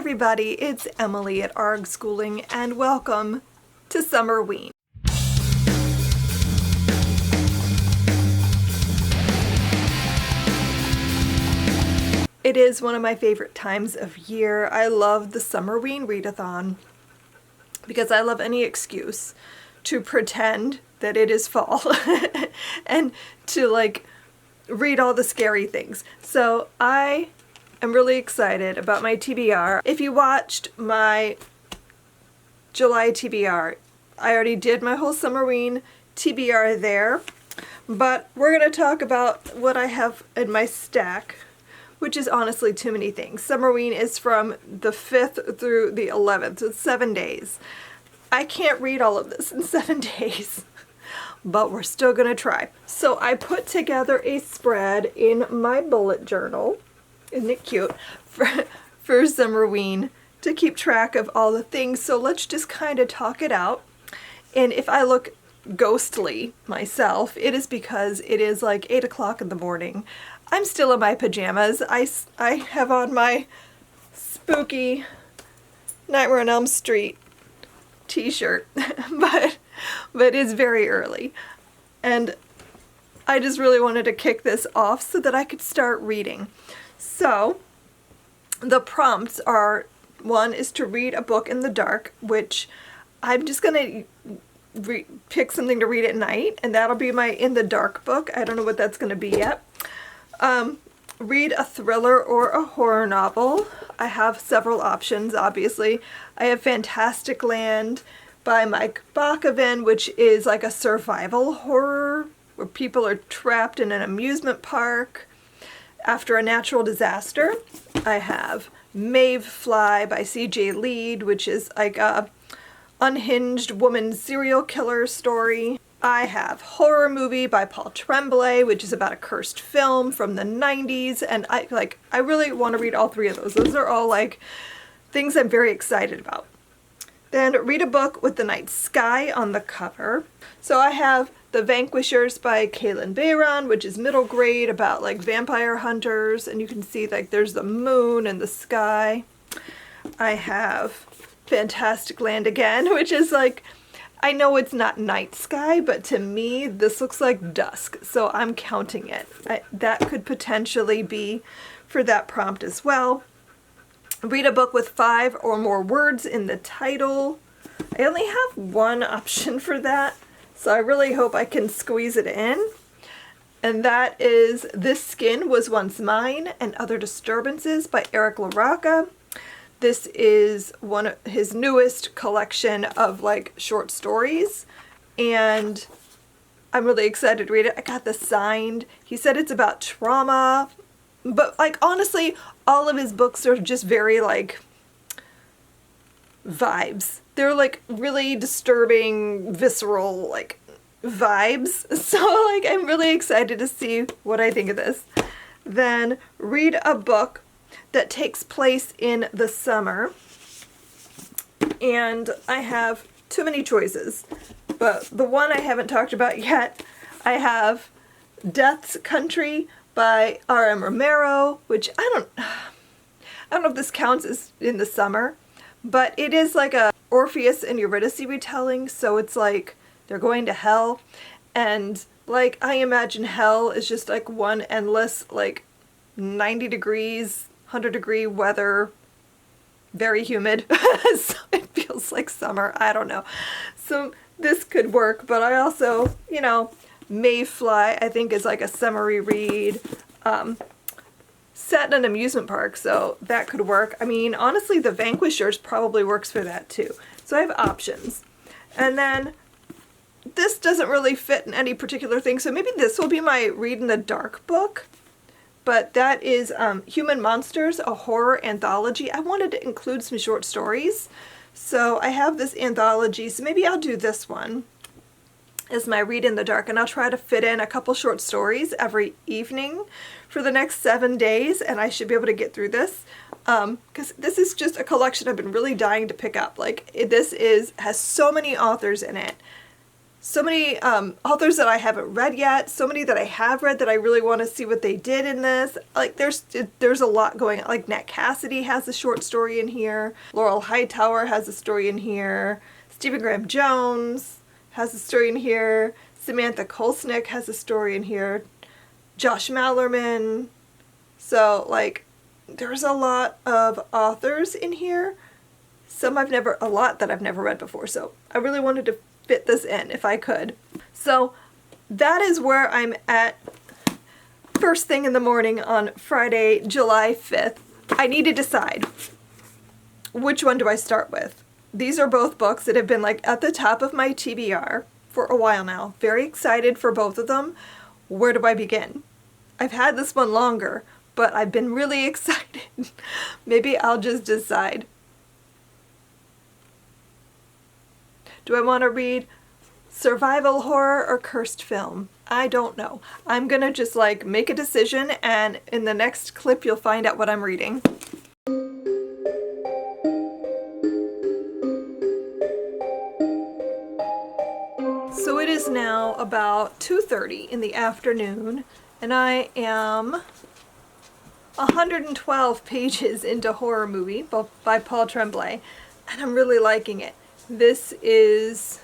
everybody, it's Emily at ARG Schooling and welcome to Summerween. It is one of my favorite times of year. I love the Summerween readathon because I love any excuse to pretend that it is fall and to read all the scary things. So I'm really excited about my TBR. If you watched my July TBR, I already did my whole Summerween TBR there, but we're going to talk about what I have in my stack, which is honestly too many things. Summerween is from the 5th through the 11th. It's 7 days. I can't read all of this in 7 days, but we're still going to try. So I put together a spread in my bullet journal. Isn't it cute? For Summerween to keep track of all the things. So let's just kind of talk it out. And if I look ghostly myself, it is because it is like 8 o'clock in the morning. I'm still in my pajamas. I have on my spooky Nightmare on Elm Street t-shirt, but it's very early. And I just really wanted to kick this off so that I could start reading. So the prompts are, one is to read a book in the dark, which I'm just going to pick something to read at night, and that'll be my in the dark book. I don't know what that's going to be yet. Read a thriller or a horror novel. I have several options, obviously. I have Fantastic Land by Mike Bakoven, which is like a survival horror where people are trapped in an amusement park after a natural disaster. I have Maeve Fly by C.J. Lead, which is like a unhinged woman serial killer story. I have Horror Movie by Paul Tremblay, which is about a cursed film from the 90s, and I really want to read all three of those. Those are all things I'm very excited about. Then read a book with the night sky on the cover. So I have The Vanquishers by Kaylin Bayron, which is middle grade, about vampire hunters, and you can see there's the moon and the sky. I have Fantastic Land again, which is I know it's not night sky, but to me this looks like dusk, so I'm counting it. That could potentially be for that prompt as well. Read a book with 5 or more words in the title. I only have one option for that, so I really hope I can squeeze it in. And that is This Skin Was Once Mine and Other Disturbances by Eric LaRocca. This is one of his newest collection of short stories, and I'm really excited to read it. I got this signed. He said it's about trauma, but honestly, all of his books are just very vibes. They're really disturbing, visceral vibes. So I'm really excited to see what I think of this. Then read a book that takes place in the summer. And I have too many choices, but the one I haven't talked about yet, I have Death's Country by R.M. Romero, which I don't know if this counts as in the summer, but it is a Orpheus and Eurydice retelling, so it's they're going to hell, and I imagine hell is just one endless 90 degrees 100-degree weather, very humid, so it feels like summer. I don't know. So this could work, but I also, Mayfly, I think is a summery read, set in an amusement park, so that could work. I mean, honestly, The Vanquishers probably works for that too. So I have options. And then this doesn't really fit in any particular thing, so maybe this will be my read in the dark book. But that is Human Monsters, a horror anthology. I wanted to include some short stories, so I have this anthology, so maybe I'll do this one as my read in the dark, and I'll try to fit in a couple short stories every evening for the next 7 days, and I should be able to get through this, because this is just a collection I've been really dying to pick up. This has so many authors in it, so many authors that I haven't read yet, so many that I have read that I really want to see what they did in this. Like there's a lot going on. Like Nat Cassidy has a short story in here. Laurel Hightower has a story in here. Stephen Graham Jones has a story in here. Samantha Kolsnick has a story in here. Josh Mallerman. So like there's a lot of authors in here. A lot that I've never read before. So I really wanted to fit this in if I could. So that is where I'm at first thing in the morning on Friday, July 5th. I need to decide which one do I start with. These are both books that have been like at the top of my TBR for a while now. Very excited for both of them. Where do I begin? I've had this one longer, but I've been really excited. Maybe I'll just decide. Do I want to read survival horror or cursed film? I don't know. I'm gonna just like make a decision, and in the next clip you'll find out what I'm reading. So it is now about 2:30 in the afternoon, and I am 112 pages into Horror Movie by Paul Tremblay, and I'm really liking it. This is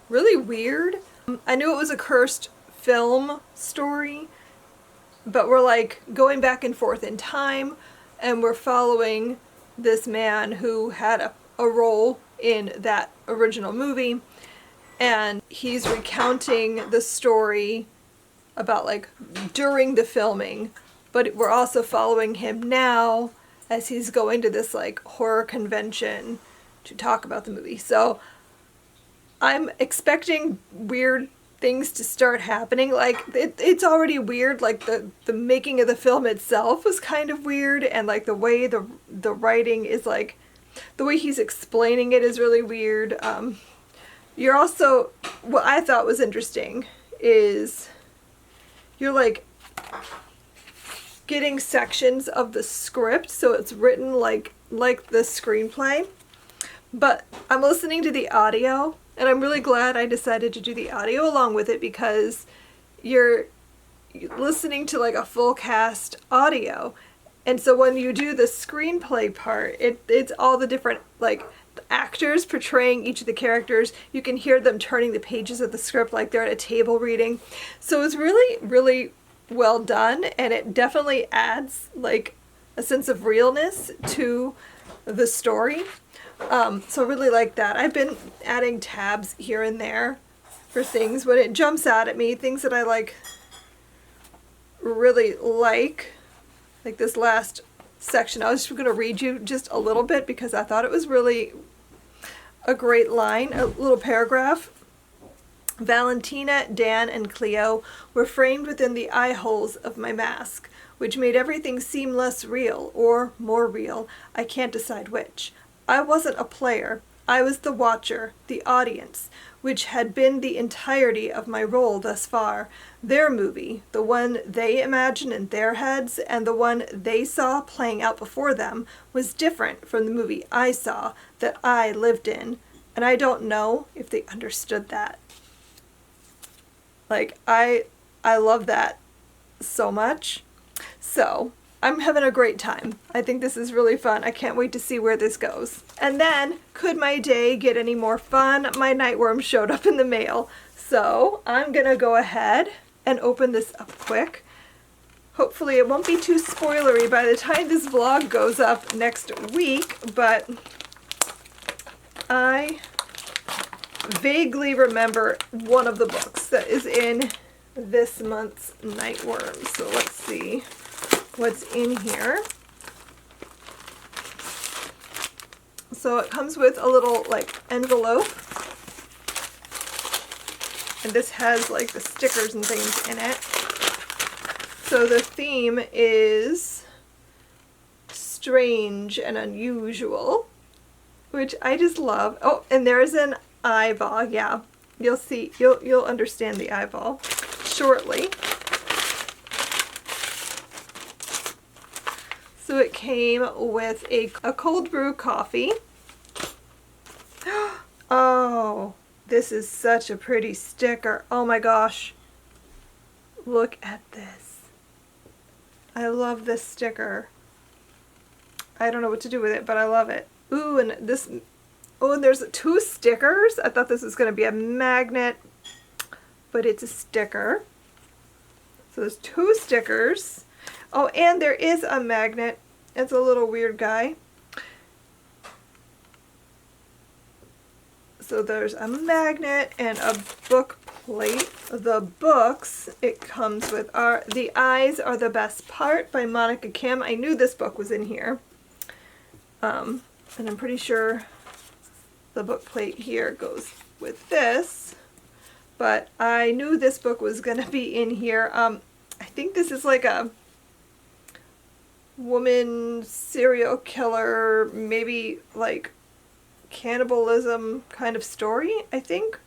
really weird. I knew it was a cursed film story, but we're like going back and forth in time, and we're following this man who had a role in that original movie, and he's recounting the story about like during the filming, but we're also following him now as he's going to this like horror convention to talk about the movie. So I'm expecting weird things to start happening. Like it's already weird. Like the making of the film itself was kind of weird, and like the way the writing is, like the way he's explaining it is really weird. You're also, what I thought was interesting is you're like getting sections of the script, so it's written like the screenplay. But I'm listening to the audio, and I'm really glad I decided to do the audio along with it, because you're listening to like a full cast audio. And so when you do the screenplay part, it's all the different like actors portraying each of the characters. You can hear them turning the pages of the script like they're at a table reading. So it's really, really well done, and it definitely adds like a sense of realness to the story. So I really like that. I've been adding tabs here and there for things when it jumps out at me, things that I really like this last section. I was just going to read you just a little bit because I thought it was really a great line, a little paragraph. Valentina, Dan, and Cleo were framed within the eye holes of my mask, which made everything seem less real or more real. I can't decide which. I wasn't a player. I was the watcher, the audience, which had been the entirety of my role thus far. Their movie, the one they imagined in their heads and the one they saw playing out before them, was different from the movie I saw, that I lived in. And I don't know if they understood that. Like, I love that so much. So I'm having a great time. I think this is really fun. I can't wait to see where this goes. And then, could my day get any more fun? My nightworm showed up in the mail. So I'm gonna go ahead and open this up quick. Hopefully it won't be too spoilery by the time this vlog goes up next week, but I vaguely remember one of the books that is in this month's nightworm. So let's see what's in here. So it comes with a little like envelope, and this has like the stickers and things in it. So the theme is strange and unusual, which I just love. Oh, and there's an eyeball. Yeah, you'll see, you'll understand the eyeball shortly. So it came with a cold brew coffee. Oh, This is such a pretty sticker. Oh my gosh. Look at this. I love this sticker. I don't know what to do with it, but I love it. Ooh, and this, oh, and there's 2 stickers. I thought this was going to be a magnet, but it's a sticker. So there's 2 stickers. Oh, and there is a magnet. It's a little weird guy. So there's a magnet and a book plate. The books, it comes with are The Eyes Are the Best Part by Monica Kim. I knew this book was in here. And I'm pretty sure the book plate here goes with this. But I knew this book was going to be in here. I think this is like a woman serial killer, maybe like cannibalism kind of story, I think.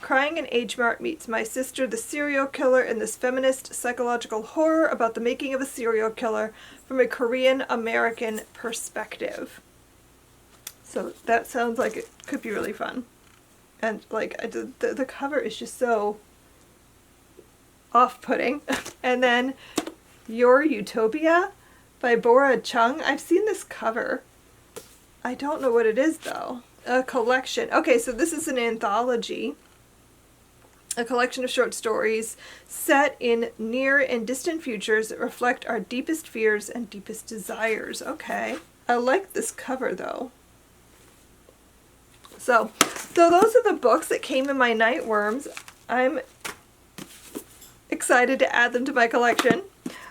Crying in Age Mart meets My Sister, the Serial Killer, in this feminist psychological horror about the making of a serial killer from a Korean American perspective. So that sounds like it could be really fun. And like the cover is just so off-putting. And then Your Utopia by Bora Chung. I've seen this cover. I don't know what it is though. A collection. Okay, so this is an anthology. A collection of short stories set in near and distant futures that reflect our deepest fears and deepest desires. Okay. I like this cover though. So those are the books that came in my Nightworms. I'm excited to add them to my collection.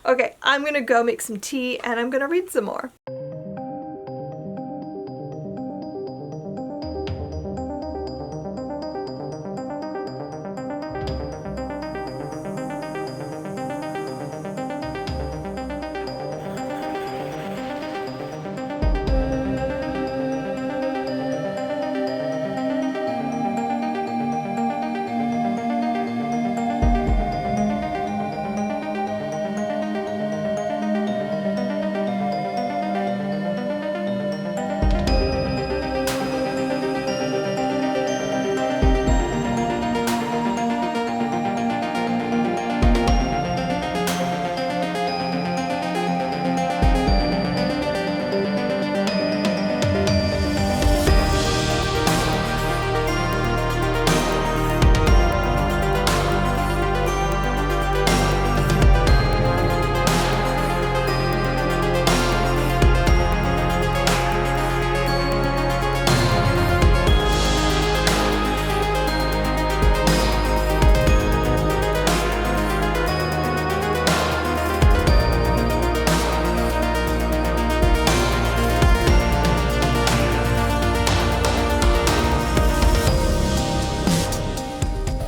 Okay, I'm gonna go make some tea and I'm gonna read some more.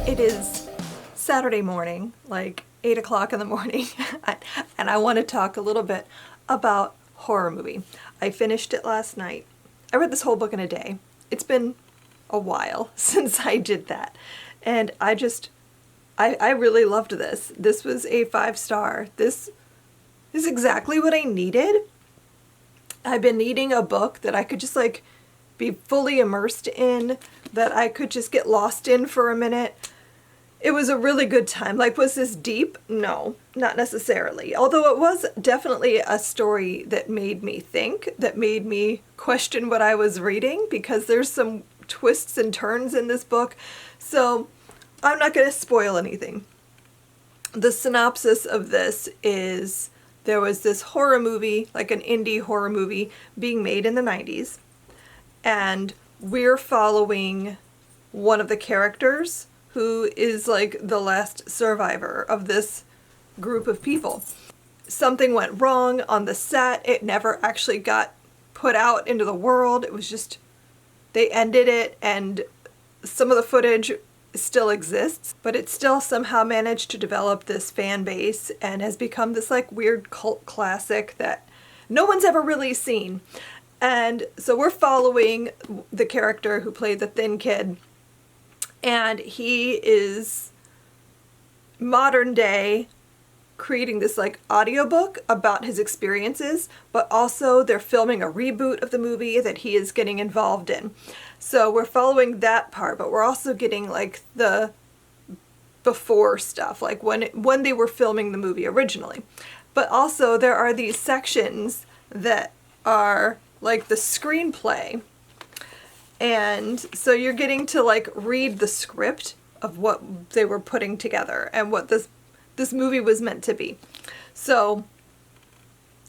It is Saturday morning, like 8 o'clock in the morning, and I want to talk a little bit about horror movie. I finished it last night. I read this whole book in a day. It's been a while since I did that, and I really loved this. This was a 5-star. This is exactly what I needed. I've been needing a book that I could just like be fully immersed in, that I could just get lost in for a minute. It was a really good time. Like, was this deep? No, not necessarily. Although it was definitely a story that made me think, that made me question what I was reading, because there's some twists and turns in this book. So I'm not going to spoil anything. The synopsis of this is there was this horror movie, like an indie horror movie, being made in the 90s. And we're following one of the characters who is like the last survivor of this group of people. Something went wrong on the set. It never actually got put out into the world. It was just, they ended it, and some of the footage still exists, but it still somehow managed to develop this fan base and has become this like weird cult classic that no one's ever really seen. And so we're following the character who played the thin kid, and he is modern day creating this like audiobook about his experiences, but also they're filming a reboot of the movie that he is getting involved in. So we're following that part, but we're also getting like the before stuff, like when they were filming the movie originally. But also there are these sections that are like the screenplay. And so you're getting to like read the script of what they were putting together and what this movie was meant to be. So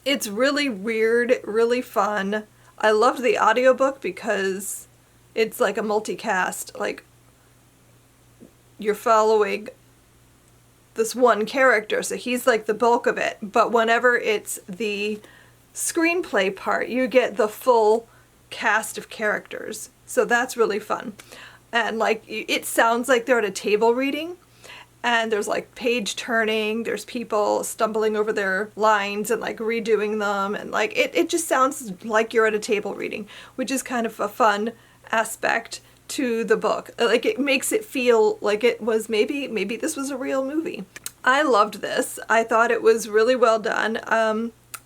it's really weird, really fun. I loved the audiobook because it's like a multicast, like you're following this one character, so he's like the bulk of it. But whenever it's the screenplay part, you get the full cast of characters. So that's really fun. And like it sounds like they're at a table reading, and there's like page turning, there's people stumbling over their lines and like redoing them, and like it just sounds like you're at a table reading, which is kind of a fun aspect to the book. Like it makes it feel like it was maybe this was a real movie. I loved this. I thought it was really well done.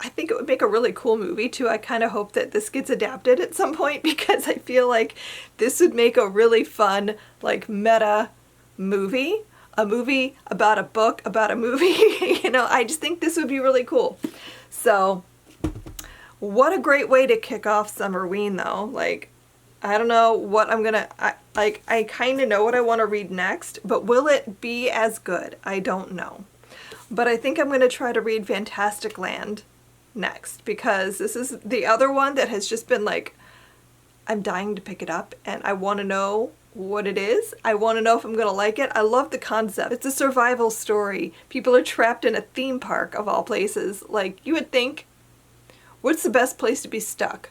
I think it would make a really cool movie too. I kind of hope that this gets adapted at some point, because I feel like this would make a really fun like meta movie. A movie about a book about a movie. You know, I just think this would be really cool. So what a great way to kick off Summerween though. Like, I don't know what I'm gonna, I kind of know what I want to read next, but will it be as good? I don't know. But I think I'm going to try to read Fantastic Land next, because this is the other one that has just been like, I'm dying to pick it up and I want to know what it is. I want to know if I'm going to like it. I love the concept. It's a survival story. People are trapped in a theme park of all places. Like, you would think, what's the best place to be stuck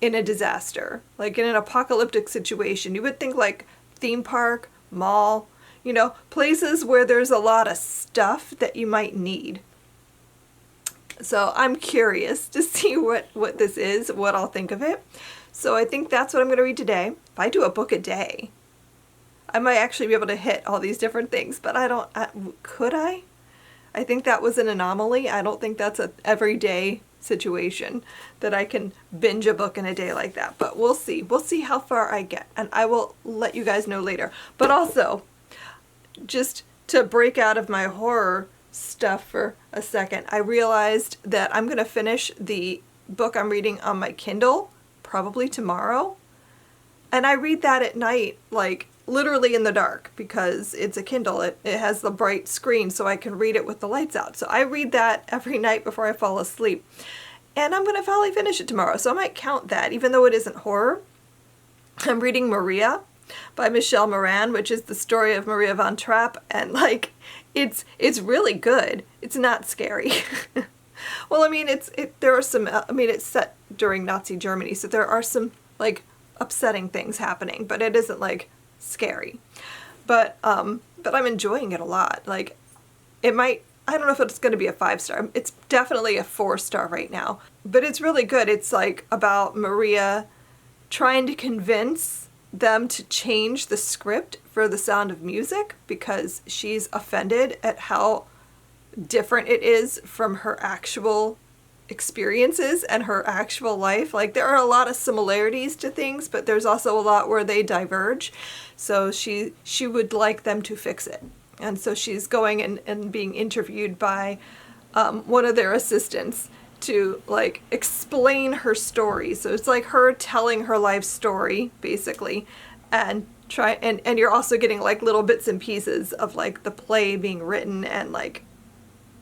in a disaster? Like in an apocalyptic situation, you would think like theme park, mall, you know, places where there's a lot of stuff that you might need. So I'm curious to see what this is, what I'll think of it. So I think that's what I'm going to read today. If I do a book a day, I might actually be able to hit all these different things, but could I? I think that was an anomaly. I don't think that's an everyday situation that I can binge a book in a day like that, but we'll see. We'll see how far I get, and I will let you guys know later. But also, just to break out of my horror stuff for a second, I realized that I'm going to finish the book I'm reading on my Kindle probably tomorrow, and I read that at night, like literally in the dark, because it's a Kindle. It has the bright screen, so I can read it with the lights out. So I read that every night before I fall asleep, and I'm going to finally finish it tomorrow, so I might count that, even though it isn't horror. I'm reading Maria by Michelle Moran, which is the story of Maria von Trapp, and like it's really good. It's not scary. Well, I mean, there are some, I mean, it's set during Nazi Germany, so there are some like upsetting things happening, but it isn't like scary. But I'm enjoying it a lot. Like, it might, I don't know if it's going to be a 5-star. It's definitely a 4-star right now, but it's really good. It's like about Maria trying to convince them to change the script for The Sound of Music, because she's offended at how different it is from her actual experiences and her actual life. Like, there are a lot of similarities to things, but there's also a lot where they diverge. So she would like them to fix it. And so she's going and being interviewed by one of their assistants to like explain her story. So it's like her telling her life story basically, and you're also getting like little bits and pieces of like the play being written, and like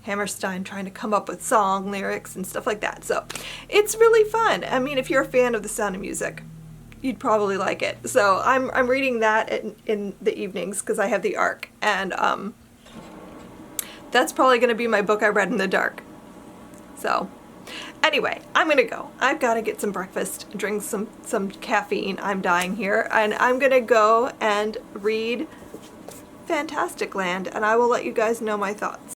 Hammerstein trying to come up with song lyrics and stuff like that. So it's really fun. I mean, if you're a fan of The Sound of Music, you'd probably like it. So I'm reading that in the evenings because I have the ARC, and that's probably going to be my book I read in the dark. So anyway, I'm going to go. I've got to get some breakfast, drink some caffeine. I'm dying here. And I'm going to go and read Fantastic Land, and I will let you guys know my thoughts.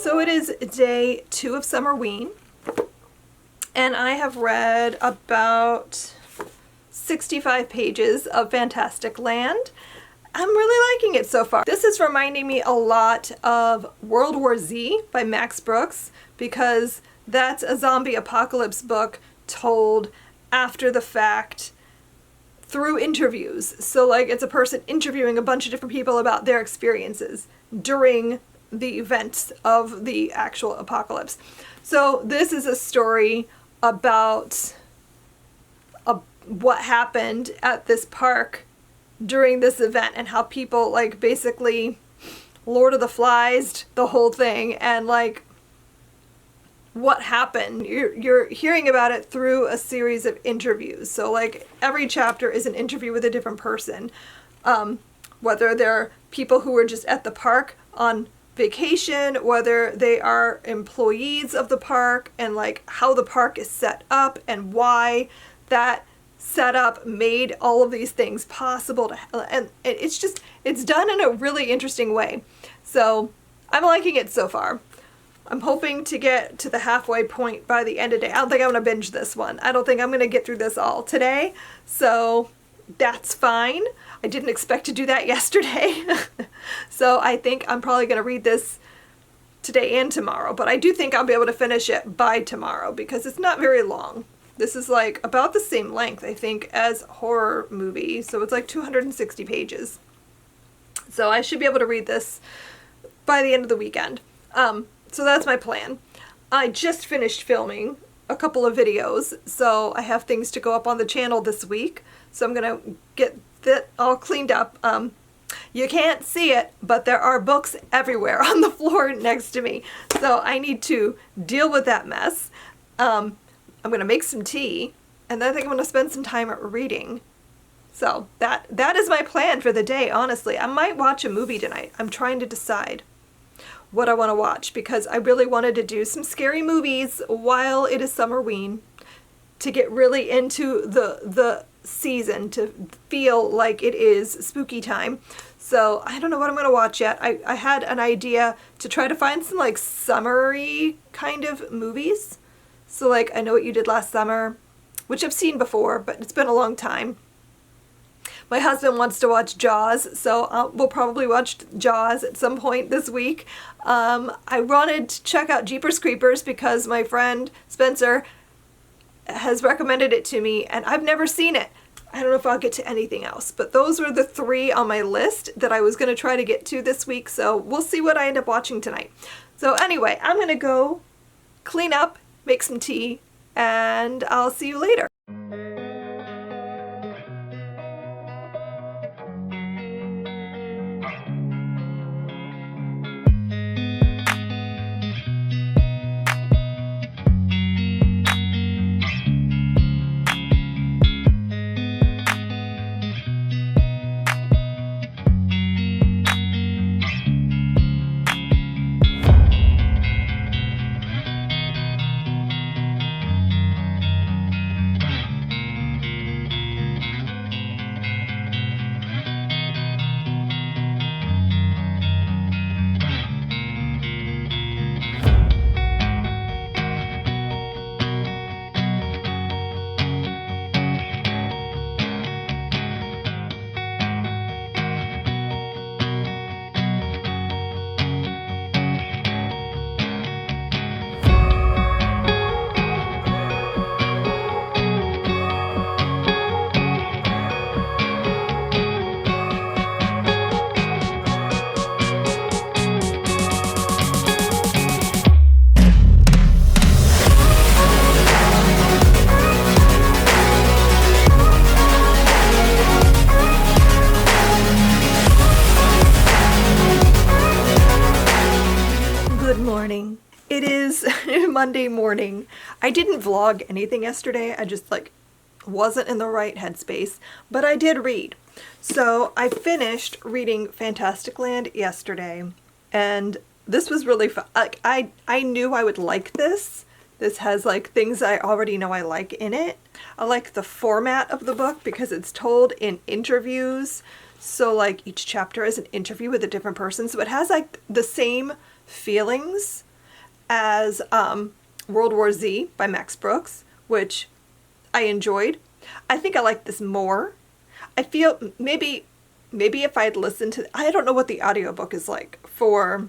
So it is day 2 of Summerween, and I have read about 65 pages of fantastic land. I'm really liking it so far. This is reminding me a lot of World War Z by Max Brooks, because that's a zombie apocalypse book told after the fact through interviews. So like it's a person interviewing a bunch of different people about their experiences during the events of the actual apocalypse. So this is a story about what happened at this park during this event and how people like basically Lord of the Flies the whole thing, and like what happened. You're hearing about it through a series of interviews. So like every chapter is an interview with a different person, whether they're people who were just at the park on vacation, whether they are employees of the park, and like how the park is set up and why that setup made all of these things possible and it's done in a really interesting way. So I'm liking it so far. I'm hoping to get to the halfway point by the end of the day. I don't think I'm going to binge this one. I don't think I'm going to get through this all today. So that's fine. I didn't expect to do that yesterday. So I think I'm probably going to read this today and tomorrow. But I do think I'll be able to finish it by tomorrow because it's not very long. This is like about the same length, I think, as horror movie. So it's like 260 pages. So I should be able to read this by the end of the weekend. So that's my plan. I just finished filming a couple of videos, so I have things to go up on the channel this week. So I'm going to get that all cleaned up. You can't see it, but there are books everywhere on the floor next to me. So I need to deal with that mess. I'm going to make some tea, and then I think I'm going to spend some time reading. So that is my plan for the day, honestly. I might watch a movie tonight. I'm trying to decide what I want to watch because I really wanted to do some scary movies while it is Summerween to get really into the season, to feel like it is spooky time. So I don't know what I'm going to watch yet. I had an idea to try to find some like summery kind of movies. So like I Know What You Did Last Summer, which I've seen before, but it's been a long time. My husband wants to watch Jaws, so we'll probably watch Jaws at some point this week. I wanted to check out Jeepers Creepers because my friend Spencer has recommended it to me, and I've never seen it. I don't know if I'll get to anything else, but those were the 3 on my list that I was going to try to get to this week, so we'll see what I end up watching tonight. So anyway, I'm going to go clean up, make some tea, and I'll see you later. It is Monday morning. I didn't vlog anything yesterday. I just like wasn't in the right headspace, but I did read. So I finished reading Fantastic Land yesterday, and this was really fun. Like I knew I would like this. This has like things I already know I like in it. I like the format of the book because it's told in interviews. So like each chapter is an interview with a different person. So it has like the same feelings as World War Z by Max Brooks, which I enjoyed. I think I like this more. I feel maybe if I'd listened to, I don't know what the audiobook is like for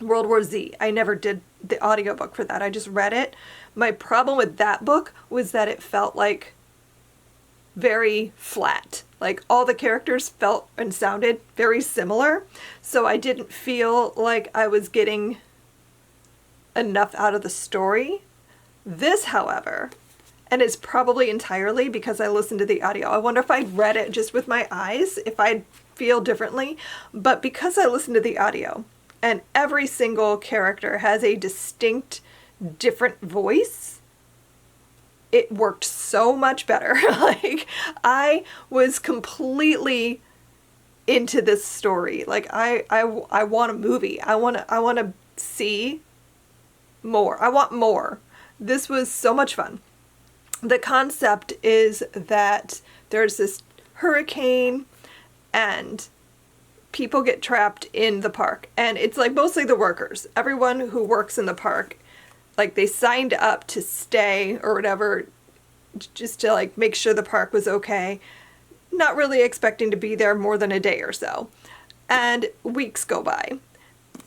World War Z. I never did the audiobook for that. I just read it. My problem with that book was that it felt like very flat. Like all the characters felt and sounded very similar. So I didn't feel like I was getting enough out of the story. This, however, and it's probably entirely because I listened to the audio. I wonder if I'd read it just with my eyes, if I'd feel differently. But because I listened to the audio, and every single character has a distinct, different voice, it worked so much better. Like, I was completely into this story. Like, I want a movie. I want to see more. I want more. This was so much fun. The concept is that there's this hurricane and people get trapped in the park. And it's like mostly the workers. Everyone who works in the park, like they signed up to stay or whatever, just to like make sure the park was okay. Not really expecting to be there more than a day or so. And weeks go by.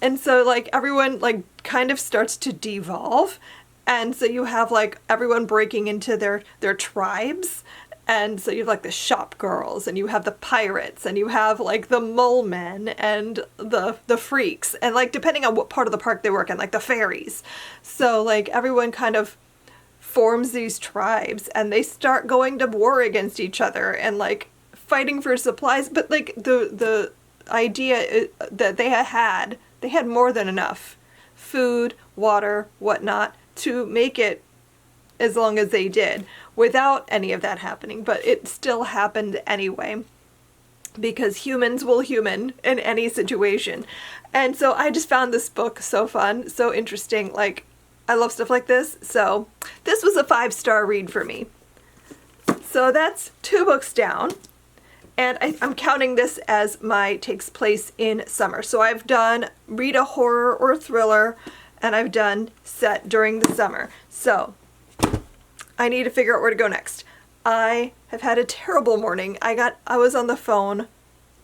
And so like everyone like kind of starts to devolve. And so you have like everyone breaking into their tribes. And so you have like the shop girls, and you have the pirates, and you have like the mole men and the freaks, and like depending on what part of the park they work in, like the fairies. So like everyone kind of forms these tribes, and they start going to war against each other and like fighting for supplies. But like the idea that they had more than enough food, water, whatnot, to make it as long as they did without any of that happening. But it still happened anyway, because humans will human in any situation. And so I just found this book so fun, so interesting. Like, I love stuff like this. So this was a 5-star read for me. So that's 2 books down. And I'm counting this as my takes place in summer. So I've done read a horror or thriller, and I've done set during the summer. So I need to figure out where to go next. I have had a terrible morning. I was on the phone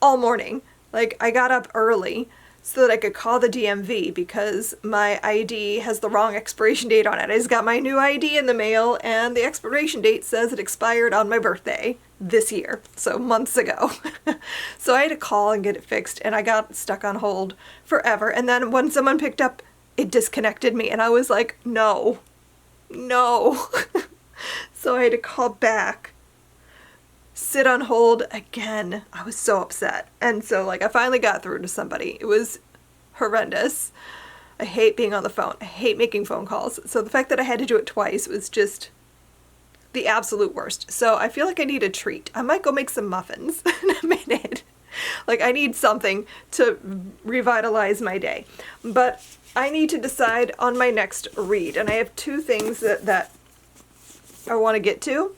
all morning. Like, I got up early so that I could call the DMV because my ID has the wrong expiration date on it. I just got my new ID in the mail, and the expiration date says it expired on my birthday this year, so months ago. So I had to call and get it fixed, and I got stuck on hold forever. And then when someone picked up, it disconnected me, and I was like, no. So I had to call back, sit on hold again. I was so upset. And so like I finally got through to somebody. It was horrendous. I hate being on the phone. I hate making phone calls. So the fact that I had to do it twice was just the absolute worst. So I feel like I need a treat. I might go make some muffins in a minute. Like, I need something to revitalize my day. But I need to decide on my next read. And I have 2 things that I want to get to.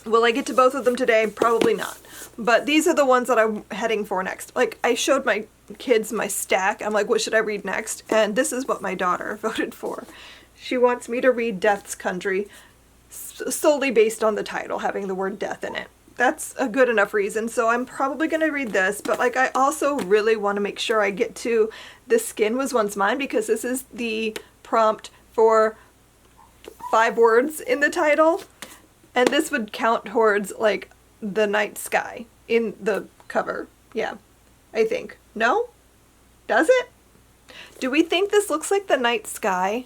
Will I get to both of them today? Probably not. But these are the ones that I'm heading for next. Like, I showed my kids my stack. I'm like, what should I read next? And this is what my daughter voted for. She wants me to read Death's Country solely based on the title, having the word death in it. That's a good enough reason. So I'm probably going to read this. But like, I also really want to make sure I get to The Skin Was Once Mine, because this is the prompt for 5 words in the title. And this would count towards like the night sky in the cover. Yeah, I think. No? Does it? Do we think this looks like the night sky?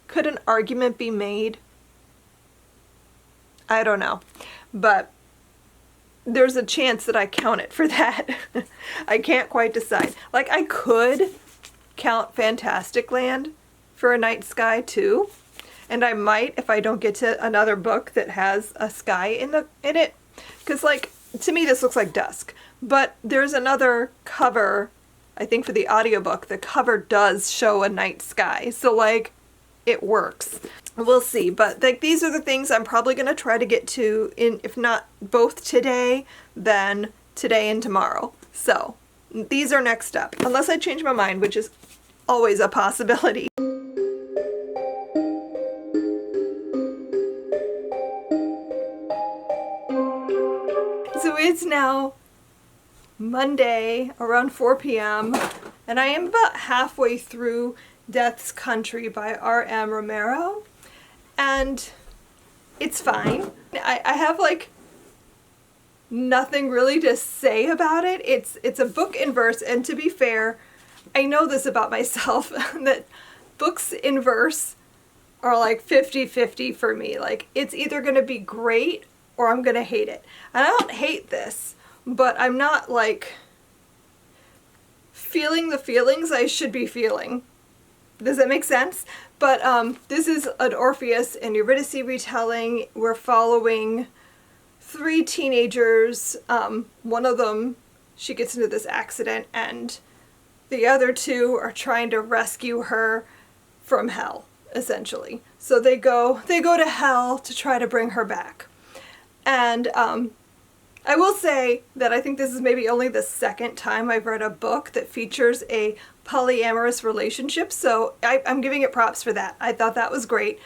Could an argument be made? I don't know. But there's a chance that I count it for that. I can't quite decide. Like, I could count Fantastic Land for a night sky too. And I might if I don't get to another book that has a sky in it. Because, like, to me this looks like dusk. But there's another cover, I think for the audiobook, the cover does show a night sky. So, like, it works. We'll see. But, like, these are the things I'm probably going to try to get to, in if not both today, then today and tomorrow. So, these are next up. Unless I change my mind, which is always a possibility. now Monday around 4 p.m. and I am about halfway through Death's Country by R.M. Romero, and it's fine. I have like nothing really to say about it. It's a book in verse, and to be fair, I know this about myself, that books in verse are like 50-50 for me. Like, it's either going to be great or I'm going to hate it. And I don't hate this, but I'm not like feeling the feelings I should be feeling. Does that make sense? But this is an Orpheus and Eurydice retelling. We're following 3 teenagers. One of them, she gets into this accident, and the other 2 are trying to rescue her from hell, essentially. So they go to hell to try to bring her back. And I will say that I think this is maybe only the second time I've read a book that features a polyamorous relationship, so I'm giving it props for that. I thought that was great.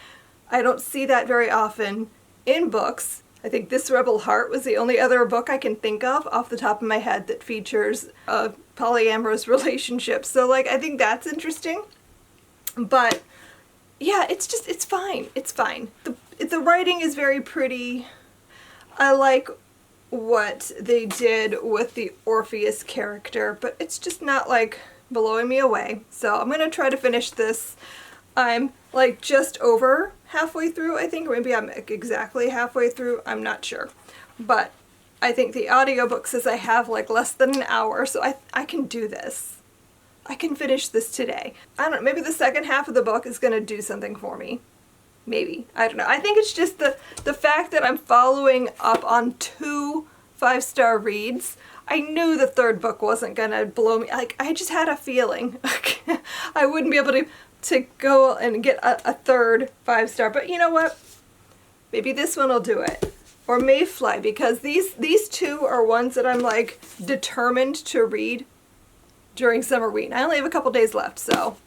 I don't see that very often in books. I think This Rebel Heart was the only other book I can think of off the top of my head that features a polyamorous relationship. So like, I think that's interesting. But yeah, it's fine. It's fine. The writing is very pretty. I like what they did with the Orpheus character, but it's just not like blowing me away. So I'm gonna try to finish this. I'm like just over halfway through, I think, or maybe I'm exactly halfway through, I'm not sure. But I think the audiobook says I have like less than an hour, so I can do this. I can finish this today. I don't know, maybe the second half of the book is gonna do something for me. Maybe. I don't know. I think it's just the fact that I'm following up on 2 5-star reads. I knew the third book wasn't gonna blow me. Like, I just had a feeling I wouldn't be able to go and get a third 5-star. But you know what? Maybe this one will do it. Or Mayfly, because these 2 are ones that I'm like determined to read during Summerween. I only have a couple days left, so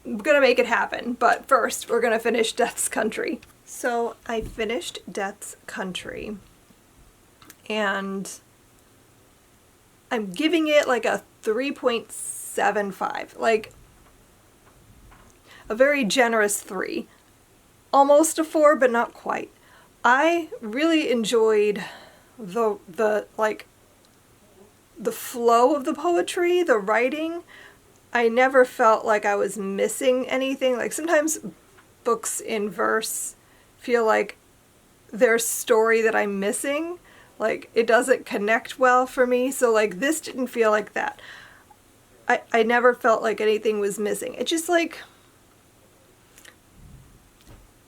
I'm gonna make it happen. But first, we're gonna finish Death's Country. So I finished Death's Country, and I'm giving it like a 3.75, like a very generous 3. Almost a 4, but not quite. I really enjoyed the flow of the poetry, the writing. I never felt like I was missing anything. Like, sometimes books in verse feel like there's story that I'm missing. Like, it doesn't connect well for me. So like, this didn't feel like that. I never felt like anything was missing. It just like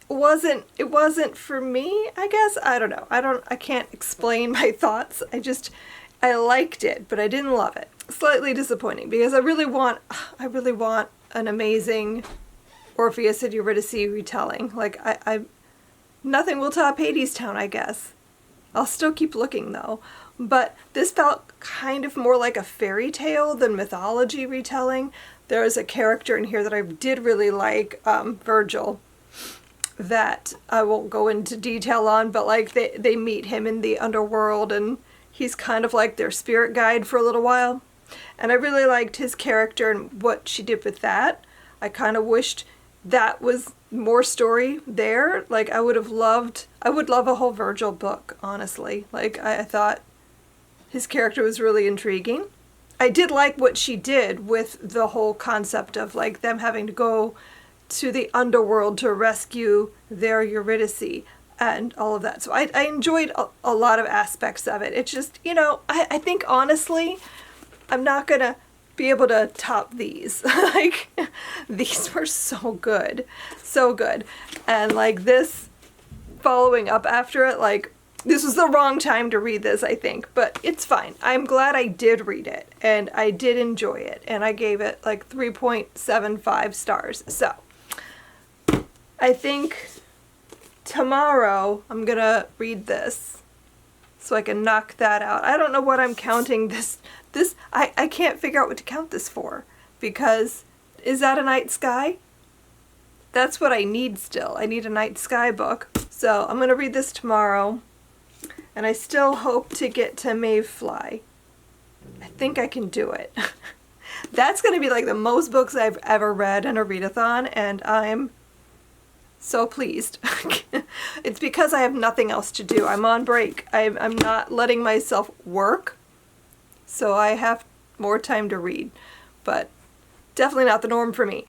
it wasn't for me, I guess. I don't know. I can't explain my thoughts. I liked it, but I didn't love it. Slightly disappointing, because I really want an amazing Orpheus and Eurydice retelling. Like, nothing will top Hadestown, I guess. I'll still keep looking though. But this felt kind of more like a fairy tale than mythology retelling. There is a character in here that I did really like, Virgil, that I won't go into detail on, but like they meet him in the underworld, and he's kind of like their spirit guide for a little while. And I really liked his character and what she did with that. I kind of wished that was more story there. Like, I would love a whole Virgil book, honestly. Like, I thought his character was really intriguing. I did like what she did with the whole concept of like them having to go to the underworld to rescue their Eurydice and all of that. So I enjoyed a lot of aspects of it. It's just, you know, I think honestly, I'm not gonna be able to top these. Like, these were so good. So good. And like this, following up after it, like, this was the wrong time to read this, I think, but it's fine. I'm glad I did read it, and I did enjoy it, and I gave it like 3.75 stars. So I think tomorrow I'm gonna read this so I can knock that out. I don't know what I'm counting this. I can't figure out what to count this for, because is that a night sky? That's what I need still. I need a night sky book. So I'm gonna read this tomorrow, And I still hope to get to Mayfly. I think I can do it. That's going to be like the most books I've ever read in a readathon, and I'm so pleased. It's because I have nothing else to do. I'm on break. I'm not letting myself work, so I have more time to read, but definitely not the norm for me.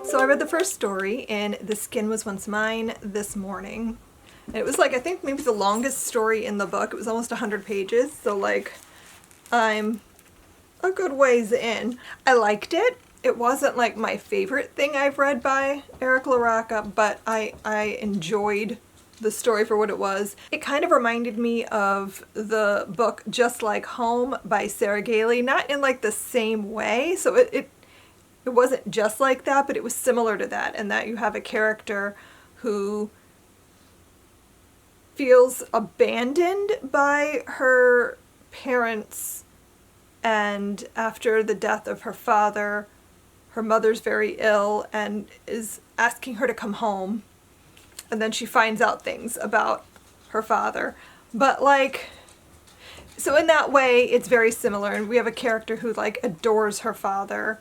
So I read the first story in The Skin Was Once Mine this morning. And it was like, I think maybe the longest story in the book. It was almost 100 pages, so like I'm a good ways in. I liked it. It wasn't like my favorite thing I've read by Eric LaRocca, but I enjoyed the story for what it was. It kind of reminded me of the book Just Like Home by Sarah Gailey, not in like the same way. So it wasn't just like that, but it was similar to that, in that you have a character who feels abandoned by her parents, and after the death of her father, her mother's very ill and is asking her to come home, and then she finds out things about her father. But like, so in that way it's very similar, and we have a character who like adores her father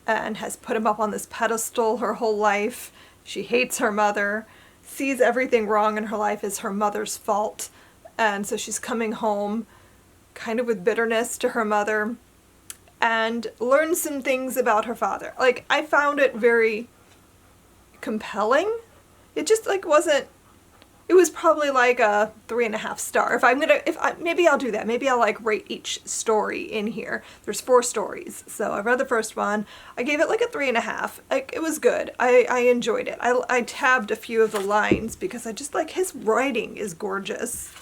and has put him up on this pedestal her whole life. She hates her mother, sees everything wrong in her life as her mother's fault, and so she's coming home kind of with bitterness to her mother, and learns some things about her father. Like, I found it very compelling. It just like wasn't, it was probably like a 3.5 star. Maybe I'll do that. Maybe I'll like rate each story in here. There's 4 stories. So I read the first one. I gave it like a 3.5. Like, it was good. I enjoyed it. I tabbed a few of the lines because I just like, his writing is gorgeous.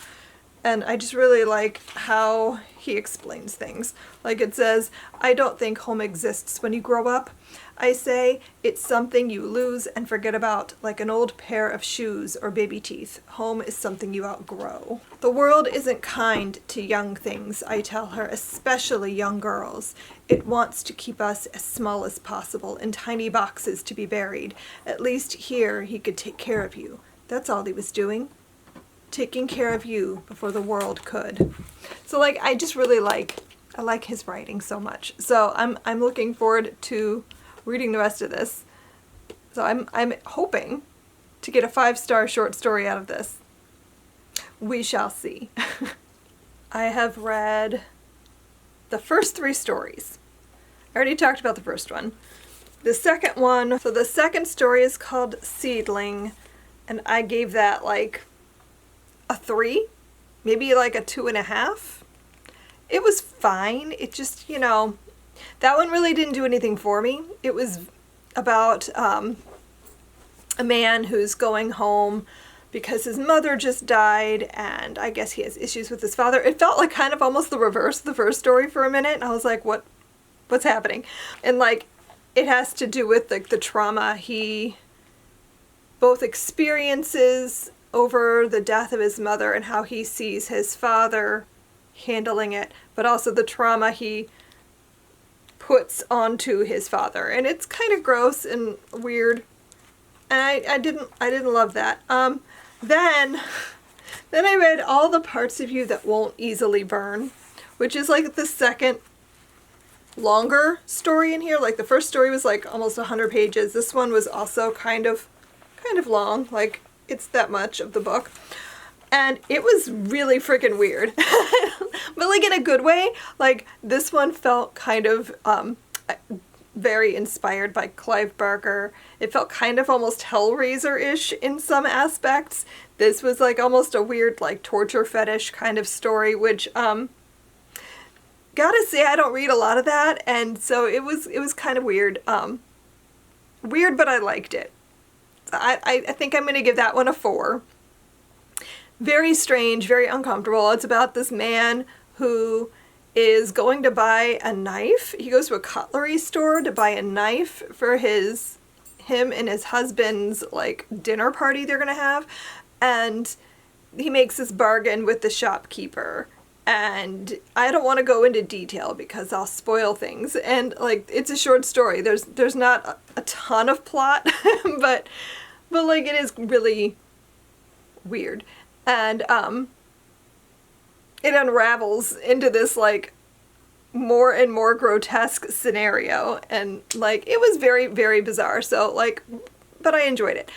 And I just really like how he explains things. Like, it says, I don't think home exists when you grow up. I say it's something you lose and forget about, like an old pair of shoes or baby teeth. Home is something you outgrow. The world isn't kind to young things, I tell her, especially young girls. It wants to keep us as small as possible in tiny boxes to be buried. At least here he could take care of you. That's all he was doing. Taking care of you before the world could. So like, I just really I like his writing so much. So I'm looking forward to reading the rest of this. So I'm hoping to get a 5-star short story out of this. We shall see. I have read the first 3 stories. I already talked about the first one. The second one, so the second story is called Seedling, and I gave that like a 3, maybe like a 2.5. It was fine. It just, you know, that one really didn't do anything for me. It was about a man who's going home because his mother just died, and I guess he has issues with his father. It felt like kind of almost the reverse of the first story for a minute, and I was like, what's happening? And like, it has to do with like the trauma he both experiences over the death of his mother and how he sees his father handling it, but also the trauma he puts onto his father. And it's kind of gross and weird, and I didn't love that. Then I read All the Parts of You That Won't Easily Burn, which is like the second longer story in here. Like, the first story was like almost 100 pages. This one was also kind of long, like it's that much of the book. And it was really freaking weird. But like in a good way. Like, this one felt kind of very inspired by Clive Barker. It felt kind of almost Hellraiser-ish in some aspects. This was like almost a weird like torture fetish kind of story, which gotta say, I don't read a lot of that, and so it was kind of weird. Weird, but I liked it. I think I'm gonna give that one a 4. Very strange, very uncomfortable. It's about this man who is going to buy a knife. He goes to a cutlery store to buy a knife for him and his husband's like dinner party they're gonna have, and he makes this bargain with the shopkeeper, and I don't want to go into detail because I'll spoil things. And like, it's a short story. There's not a ton of plot, but like, it is really weird. And it unravels into this like more and more grotesque scenario, and like, it was very, very bizarre. So like, but I enjoyed it.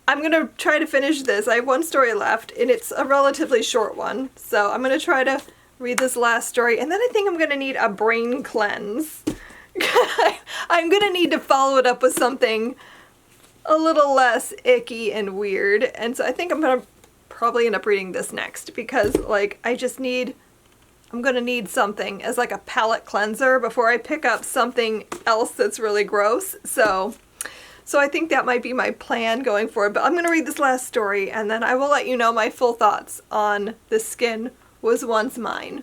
I'm gonna try to finish this. I have one story left, and it's a relatively short one, so I'm gonna try to read this last story, and then I think I'm gonna need a brain cleanse. I'm gonna need to follow it up with something a little less icky and weird, and so I think I'm gonna probably end up reading this next, because like, I'm gonna need something as like a palate cleanser before I pick up something else that's really gross. So I think that might be my plan going forward. But I'm gonna read this last story, and then I will let you know my full thoughts on The Skin Was Once Mine.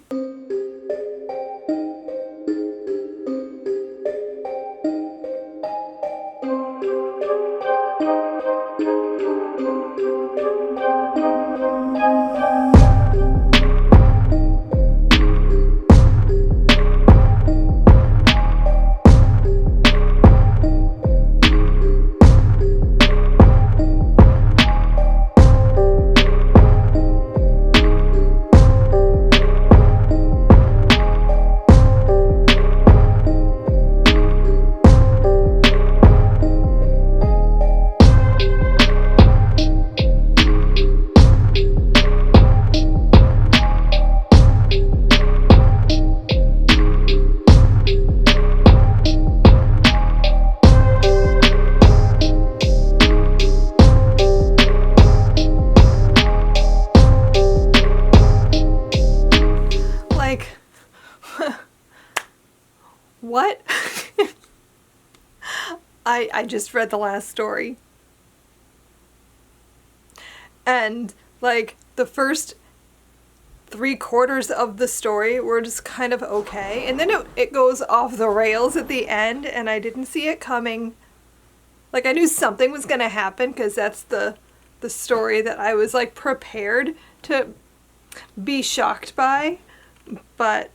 What? I just read the last story. And like, the first 3/4 of the story were just kind of okay. And then it goes off the rails at the end, and I didn't see it coming. Like, I knew something was gonna happen, because that's the story that I was like prepared to be shocked by. But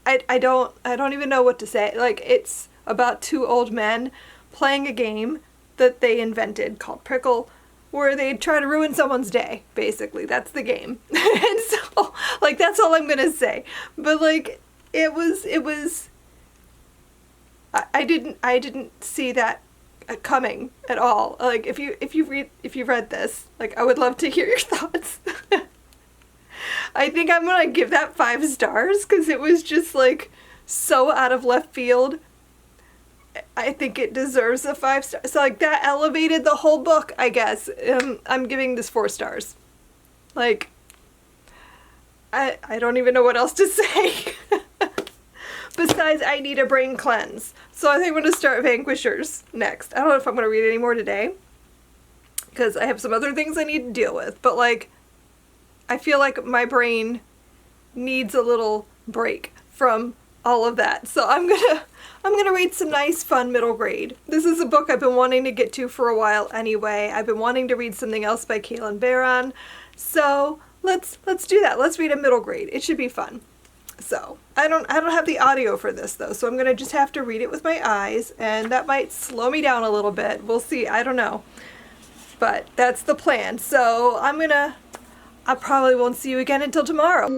I don't even know what to say. Like, it's about two old men playing a game that they invented called Prickle, where they try to ruin someone's day, basically. That's the game. And so, like, that's all I'm gonna say. But like, it was I didn't see that coming at all. Like, if you read this, like, I would love to hear your thoughts. I think I'm gonna give that 5 stars, because it was just like so out of left field. I think it deserves a 5 stars. So like, that elevated the whole book, I guess. I'm giving this 4 stars. Like, I don't even know what else to say. Besides, I need a brain cleanse. So I think I'm gonna start Vanquishers next. I don't know if I'm gonna read any more today, because I have some other things I need to deal with. But like, I feel like my brain needs a little break from all of that. So I'm gonna read some nice, fun middle grade. This is a book I've been wanting to get to for a while anyway. I've been wanting to read something else by Kaylin Barron. So let's do that. Let's read a middle grade. It should be fun. So I don't have the audio for this though, so I'm gonna just have to read it with my eyes, and that might slow me down a little bit. We'll see. I don't know. But that's the plan. So I probably won't see you again until tomorrow.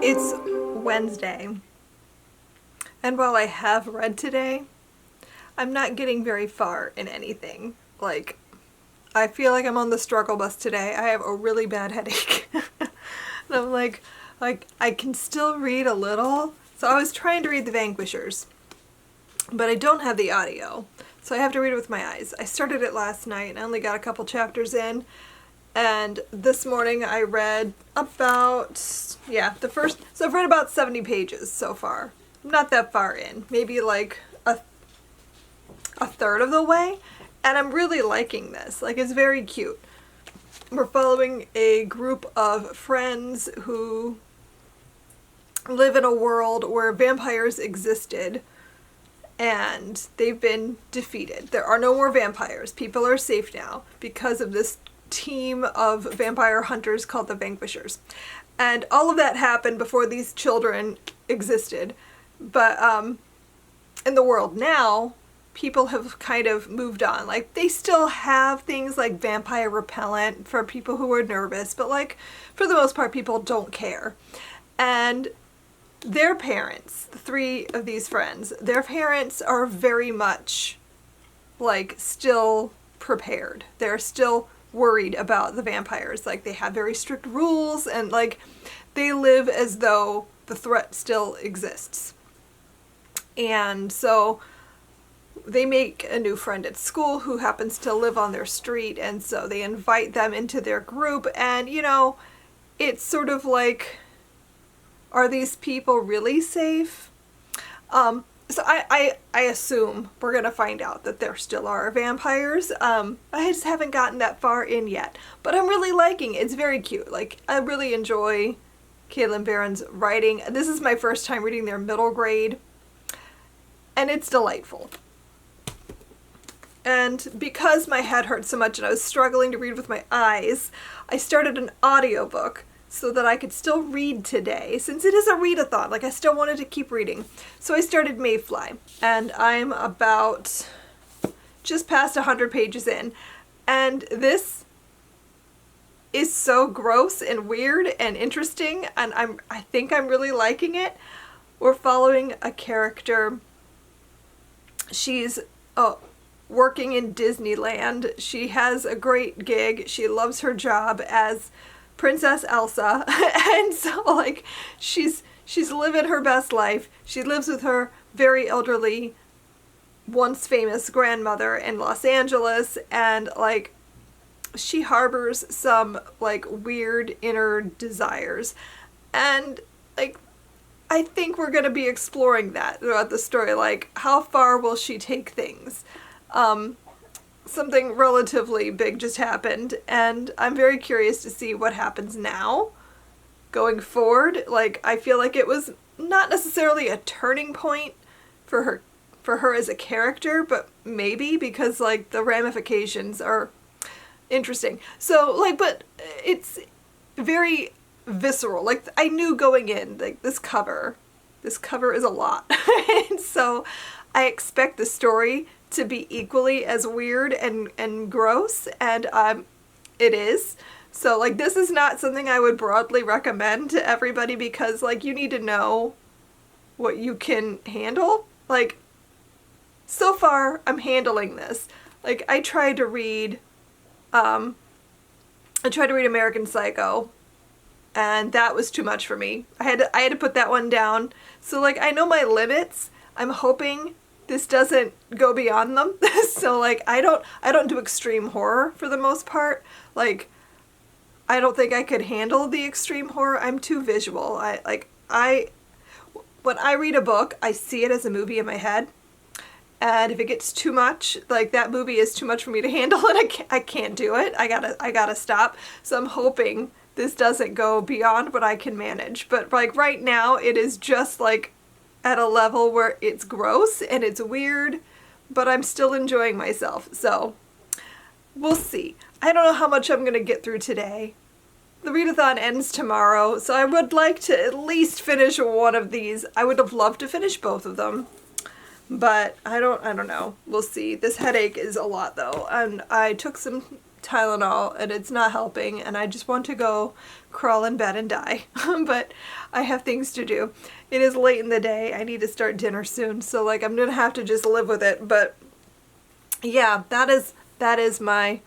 It's Wednesday, and while I have read today, I'm not getting very far in anything. Like, I feel like I'm on the struggle bus today. I have a really bad headache. And I'm like, I can still read a little. So I was trying to read The Vanquishers, but I don't have the audio, so I have to read it with my eyes. I started it last night, and I only got a couple chapters in, and this morning I read about, the first, so I've read about 70 pages so far. I'm not that far in, maybe like a third of the way, and I'm really liking this. Like, it's very cute. We're following a group of friends who live in a world where vampires existed and they've been defeated. There are no more vampires. People are safe now because of this team of vampire hunters called the Vanquishers. And all of that happened before these children existed. But in the world now, people have kind of moved on. Like, they still have things like vampire repellent for people who are nervous, but like, for the most part, people don't care. And their parents, the three of these friends, their parents are very much like still prepared. They're still worried about the vampires. Like, they have very strict rules and like they live as though the threat still exists. And so they make a new friend at school who happens to live on their street, and so they invite them into their group, and you know, it's sort of like, are these people really safe? So I assume we're gonna find out that there still are vampires. I just haven't gotten that far in yet, but I'm really liking it. It's very cute. Like, I really enjoy Caitlin Barron's writing. This is my first time reading their middle grade, and it's delightful. And because my head hurt so much and I was struggling to read with my eyes, I started an audiobook so that I could still read today, since it is a readathon. Like, I still wanted to keep reading. So I started Mayfly, and I'm about just past 100 pages in. And this is so gross and weird and interesting, and I think I'm really liking it. We're following a character. She's working in Disneyland. She has a great gig. She loves her job as Princess Elsa, and so like she's living her best life. She lives with her very elderly, once famous grandmother in Los Angeles, and like she harbors some like weird inner desires, and like I think we're gonna be exploring that throughout the story. Like, how far will she take things? Something relatively big just happened, and I'm very curious to see what happens now going forward. Like, I feel like it was not necessarily a turning point for her as a character, but maybe because like the ramifications are interesting. So like, but it's very visceral. Like, I knew going in, like, this cover is a lot. And so I expect the story to be equally as weird and gross, and it is. So like, this is not something I would broadly recommend to everybody, because like, you need to know what you can handle. Like, so far I'm handling this. Like, I tried to read American Psycho, and that was too much for me. I had to put that one down. So like, I know my limits. I'm hoping this doesn't go beyond them. So like, I don't do extreme horror for the most part. Like, I don't think I could handle the extreme horror. I'm too visual. When I read a book, I see it as a movie in my head. And if it gets too much, like, that movie is too much for me to handle, and I can't do it. I gotta stop. So I'm hoping this doesn't go beyond what I can manage. But like, right now, it is just like at a level where it's gross and it's weird, but I'm still enjoying myself. So we'll see. I don't know how much I'm gonna get through today. The readathon ends tomorrow, so I would like to at least finish one of these. I would have loved to finish both of them, but I don't know. We'll see. This headache is a lot though, and I took some Tylenol and it's not helping, and I just want to go crawl in bed and die. But I have things to do. It is late in the day. I need to start dinner soon, so like, I'm gonna have to just live with it. But yeah, that is my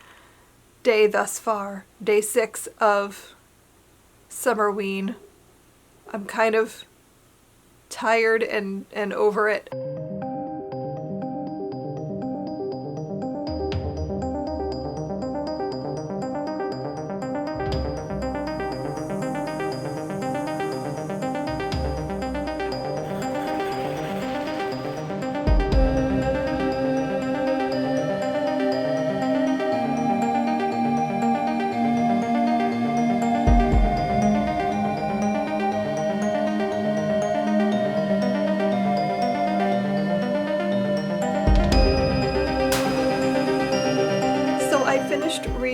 day thus far. Day 6 of Summerween. I'm kind of tired and over it.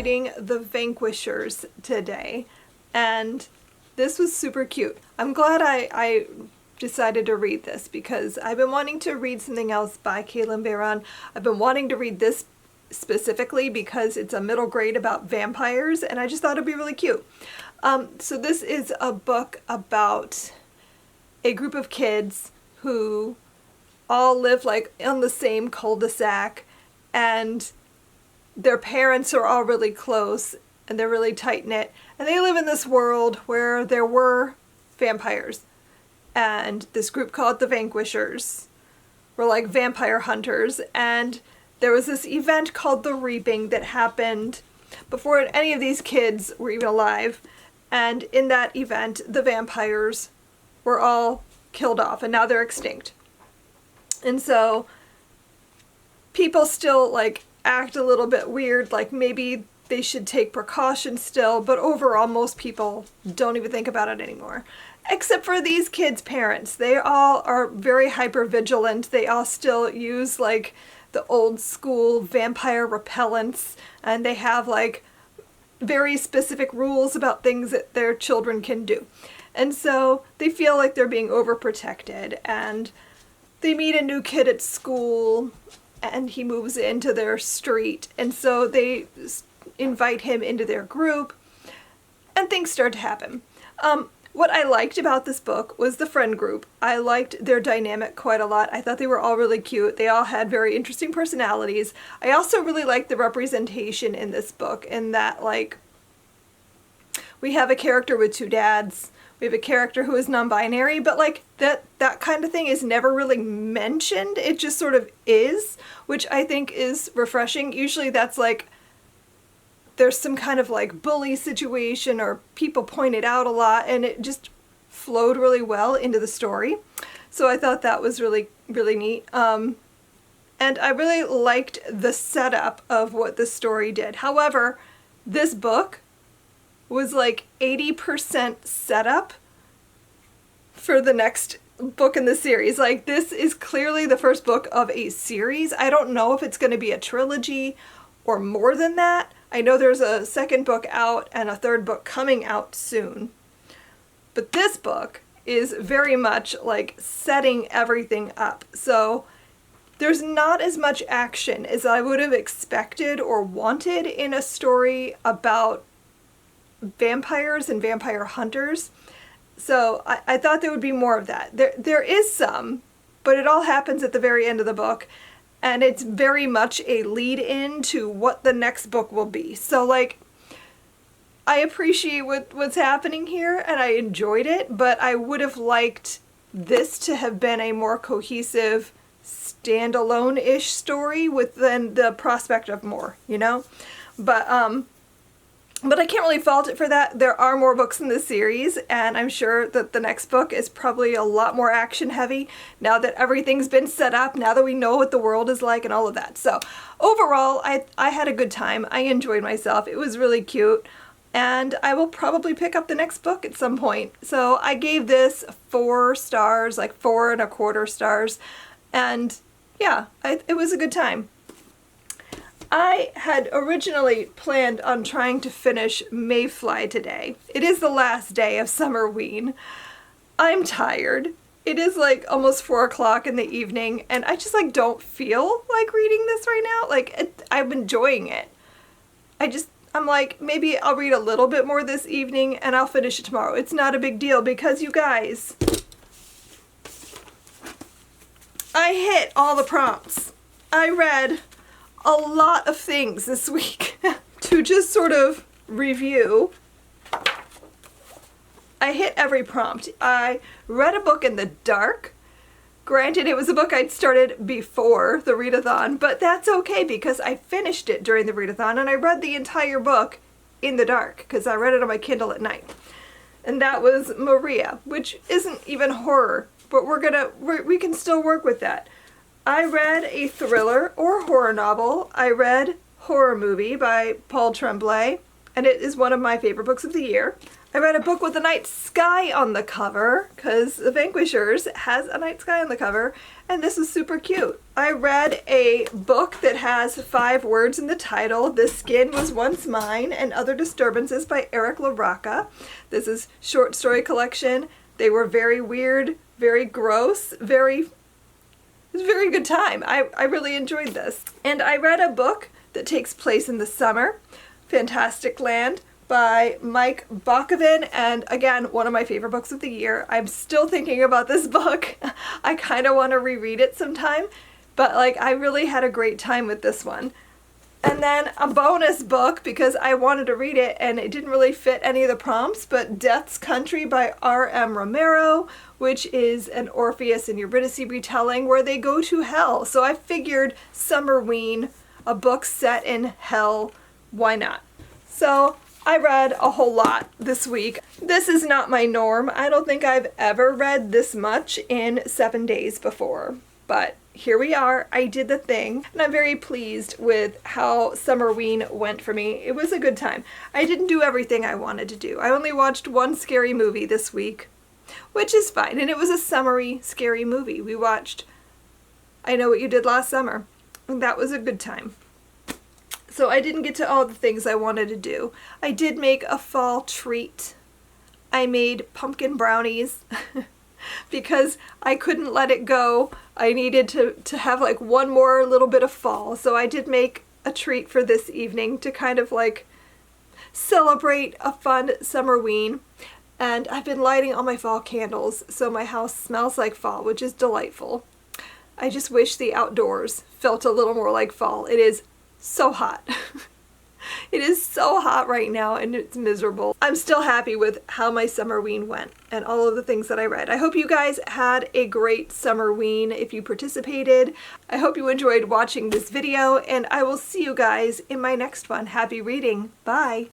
reading The Vanquishers today, and this was super cute. I'm glad I decided to read this because I've been wanting to read something else by Caitlin Barron. I've been wanting to read this specifically because it's a middle grade about vampires, and I just thought it'd be really cute. So this is a book about a group of kids who all live like on the same cul-de-sac, and their parents are all really close and they're really tight-knit, and they live in this world where there were vampires, and this group called the Vanquishers were like vampire hunters, and there was this event called the Reaping that happened before any of these kids were even alive, and in that event the vampires were all killed off and now they're extinct. And so people still like act a little bit weird, like maybe they should take precautions still, but overall most people don't even think about it anymore. Except for these kids' parents. They all are very hyper vigilant. They all still use like the old school vampire repellents, and they have like very specific rules about things that their children can do. And so they feel like they're being overprotected, and they meet a new kid at school and he moves into their street, and so they invite him into their group and things start to happen. What I liked about this book was the friend group. I liked their dynamic quite a lot. I thought they were all really cute. They all had very interesting personalities. I also really liked the representation in this book, in that like we have a character with two dads. We have a character who is non-binary, but like that kind of thing is never really mentioned. It just sort of is, which I think is refreshing. Usually that's like there's some kind of like bully situation or people point it out a lot, and it just flowed really well into the story. So I thought that was really, really neat. And I really liked the setup of what the story did. However, this book was like 80% setup for the next book in the series. Like this is clearly the first book of a series. I don't know if it's going to be a trilogy or more than that. I know there's a second book out and a third book coming out soon. But this book is very much like setting everything up. So there's not as much action as I would have expected or wanted in a story about vampires and vampire hunters. So I thought there would be more of that. There is some, but it all happens at the very end of the book. And it's very much a lead in to what the next book will be. So like, I appreciate what's happening here and I enjoyed it, but I would have liked this to have been a more cohesive, standalone-ish story with then the prospect of more, you know? But I can't really fault it for that. There are more books in this series, and I'm sure that the next book is probably a lot more action heavy now that everything's been set up, now that we know what the world is like and all of that. So overall, I had a good time. I enjoyed myself. It was really cute, and I will probably pick up the next book at some point. So I gave this 4 stars, like 4.25 stars, and yeah, it was a good time. I had originally planned on trying to finish Mayfly today. It is the last day of Summerween. I'm tired. It is like almost 4 o'clock in the evening, and I just like don't feel like reading this right now. Like I'm enjoying it. I'm like, maybe I'll read a little bit more this evening and I'll finish it tomorrow. It's not a big deal because you guys, I hit all the prompts. I read a lot of things this week to just sort of review. I hit every prompt. I read a book in the dark. Granted, it was a book I'd started before the readathon, but that's okay because I finished it during the readathon and I read the entire book in the dark because I read it on my Kindle at night. And that was Maria, which isn't even horror, but we can still work with that. I read a thriller or horror novel. I read Horror Movie by Paul Tremblay, and it is one of my favorite books of the year. I read a book with a night sky on the cover, because the Vanquishers has a night sky on the cover, and this is super cute. I read a book that has 5 words in the title, This Skin Was Once Mine and Other Disturbances by Eric LaRocca. This is short story collection. They were very weird, very gross, it was a very good time. I really enjoyed this. And I read a book that takes place in the summer, Fantastic Land, by Mike Bakovin, and again, one of my favorite books of the year. I'm still thinking about this book. I kind of want to reread it sometime, but like I really had a great time with this one. And then a bonus book, because I wanted to read it and it didn't really fit any of the prompts, but Death's Country by R.M. Romero, which is an Orpheus and Eurydice retelling where they go to hell. So I figured Summerween, a book set in hell, why not? So I read a whole lot this week. This is not my norm. I don't think I've ever read this much in 7 days before, but here we are. I did the thing, and I'm very pleased with how Summerween went for me. It was a good time. I didn't do everything I wanted to do. I only watched one scary movie this week, which is fine, and it was a summery, scary movie. We watched I Know What You Did Last Summer, and that was a good time. So I didn't get to all the things I wanted to do. I did make a fall treat. I made pumpkin brownies because I couldn't let it go. I needed to have like one more little bit of fall. So I did make a treat for this evening to kind of like celebrate a fun Summerween. And I've been lighting all my fall candles, so my house smells like fall, which is delightful. I just wish the outdoors felt a little more like fall. It is so hot. It is so hot right now and it's miserable. I'm still happy with how my Summerween went and all of the things that I read. I hope you guys had a great Summerween if you participated. I hope you enjoyed watching this video, and I will see you guys in my next one. Happy reading. Bye.